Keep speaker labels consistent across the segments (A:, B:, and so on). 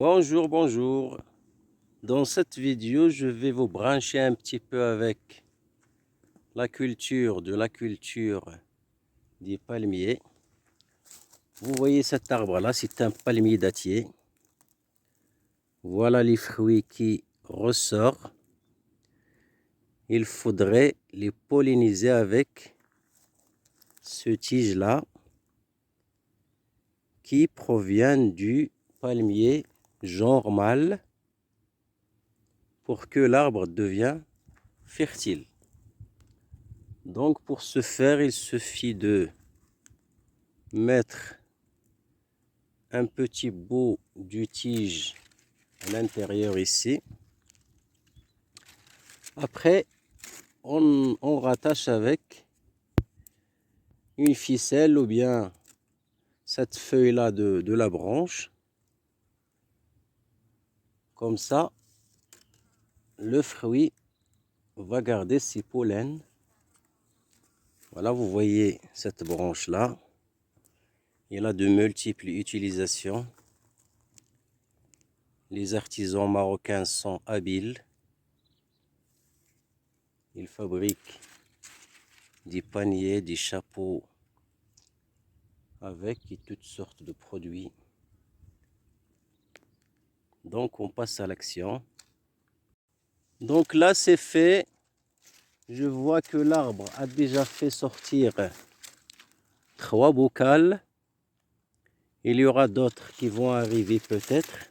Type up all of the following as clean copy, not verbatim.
A: Bonjour, bonjour. Dans cette vidéo, je vais vous brancher un petit peu avec la culture des palmiers. Vous voyez cet arbre-là, c'est un palmier dattier. Voilà les fruits qui ressortent. Il faudrait les polliniser avec ce tige-là qui provient du palmier genre mâle pour que l'arbre devienne fertile. Donc pour ce faire, il suffit de mettre un petit bout du tige à l'intérieur ici. Après, on rattache avec une ficelle ou bien cette feuille-là de la branche. Comme ça, le fruit va garder ses pollens. Voilà, vous voyez cette branche-là. Il a de multiples utilisations. Les artisans marocains sont habiles. Ils fabriquent des paniers, des chapeaux avec toutes sortes de produits. Donc on passe à l'action. Donc là c'est fait. Je vois que l'arbre a déjà fait sortir 3 bocals. Il y aura d'autres qui vont arriver peut-être.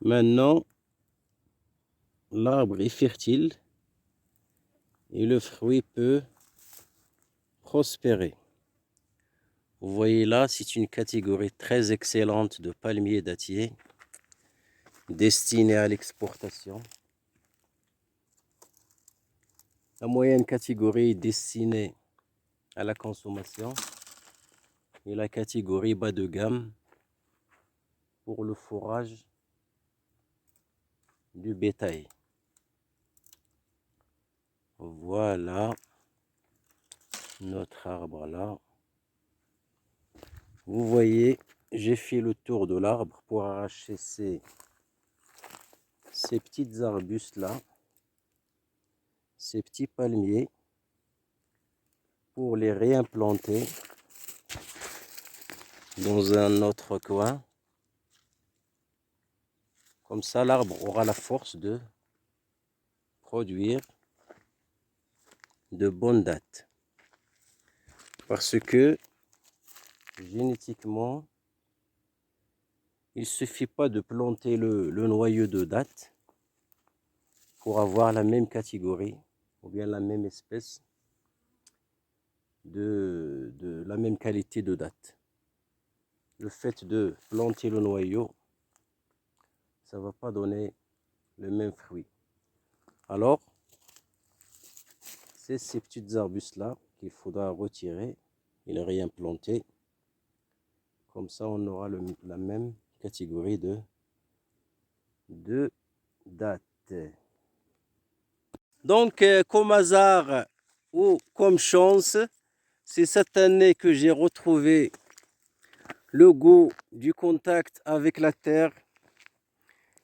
A: Maintenant, l'arbre est fertile et le fruit peut prospérer. Vous voyez là, c'est une catégorie très excellente de palmiers dattiers destinés à l'exportation. La moyenne catégorie est destinée à la consommation et la catégorie bas de gamme pour le fourrage du bétail. Voilà notre arbre là. Vous voyez, j'ai fait le tour de l'arbre pour arracher ces petites arbustes là, ces petits palmiers, pour les réimplanter dans un autre coin. Comme ça, l'arbre aura la force de produire de bonnes dattes. Parce que génétiquement, il ne suffit pas de planter le noyau de dattes pour avoir la même catégorie ou bien la même espèce de la même qualité de dattes. Le fait de planter le noyau, ça ne va pas donner le même fruit. Alors, c'est ces petites arbustes-là qu'il faudra retirer et les réimplanter. Comme ça, on aura la même catégorie de dattes. Donc, comme hasard ou comme chance, c'est cette année que j'ai retrouvé le goût du contact avec la terre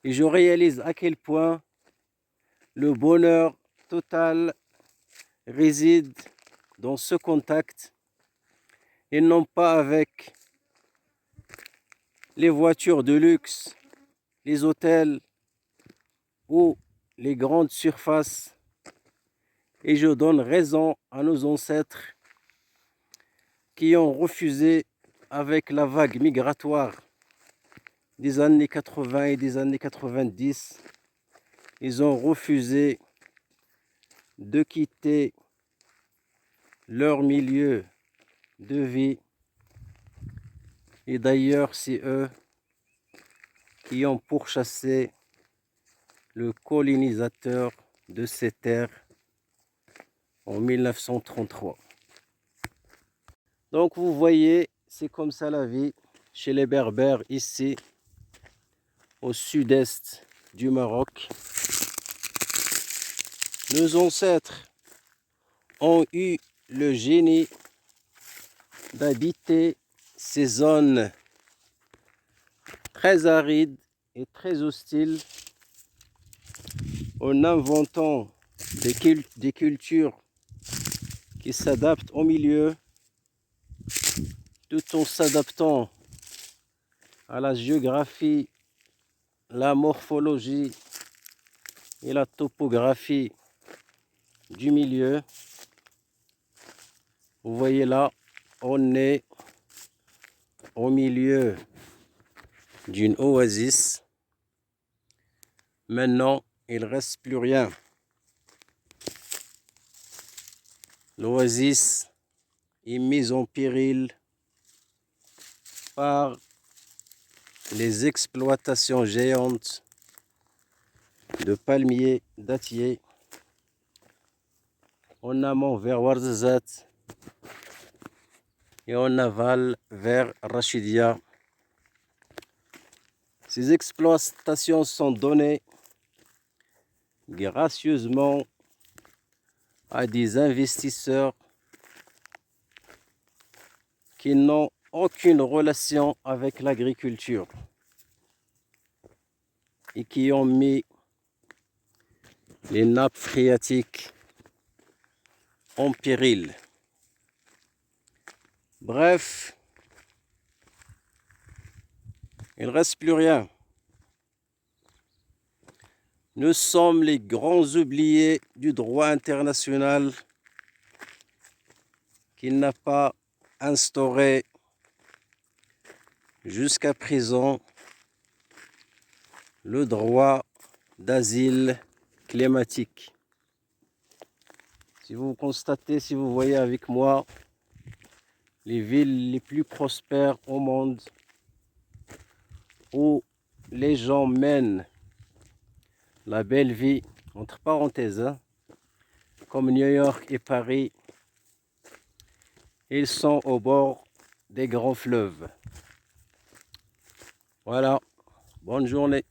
A: et je réalise à quel point le bonheur total réside dans ce contact et non pas avec les voitures de luxe, les hôtels ou les grandes surfaces. Et je donne raison à nos ancêtres qui ont refusé avec la vague migratoire des années 80 et des années 90. Ils ont refusé de quitter leur milieu de vie. Et d'ailleurs, c'est eux qui ont pourchassé le colonisateur de ces terres en 1933. Donc vous voyez, c'est comme ça la vie chez les Berbères ici au sud-est du Maroc. Nos ancêtres ont eu le génie d'habiter ces zones très aride et très hostile, en inventant des cultures qui s'adaptent au milieu, tout en s'adaptant à la géographie, la morphologie et la topographie du milieu. Vous voyez là, on est au milieu d'une oasis. Maintenant, il ne reste plus rien. L'oasis est mise en péril par les exploitations géantes de palmiers dattiers en amont vers Ouarzazate et en aval vers Rachidia. Ces exploitations sont données gracieusement à des investisseurs qui n'ont aucune relation avec l'agriculture et qui ont mis les nappes phréatiques en péril. Bref, il ne reste plus rien. Nous sommes les grands oubliés du droit international qui n'a pas instauré jusqu'à présent le droit d'asile climatique. Si vous constatez, si vous voyez avec moi, les villes les plus prospères au monde où les gens mènent la belle vie, entre parenthèses, hein, comme New York et Paris, ils sont au bord des grands fleuves. Voilà, bonne journée.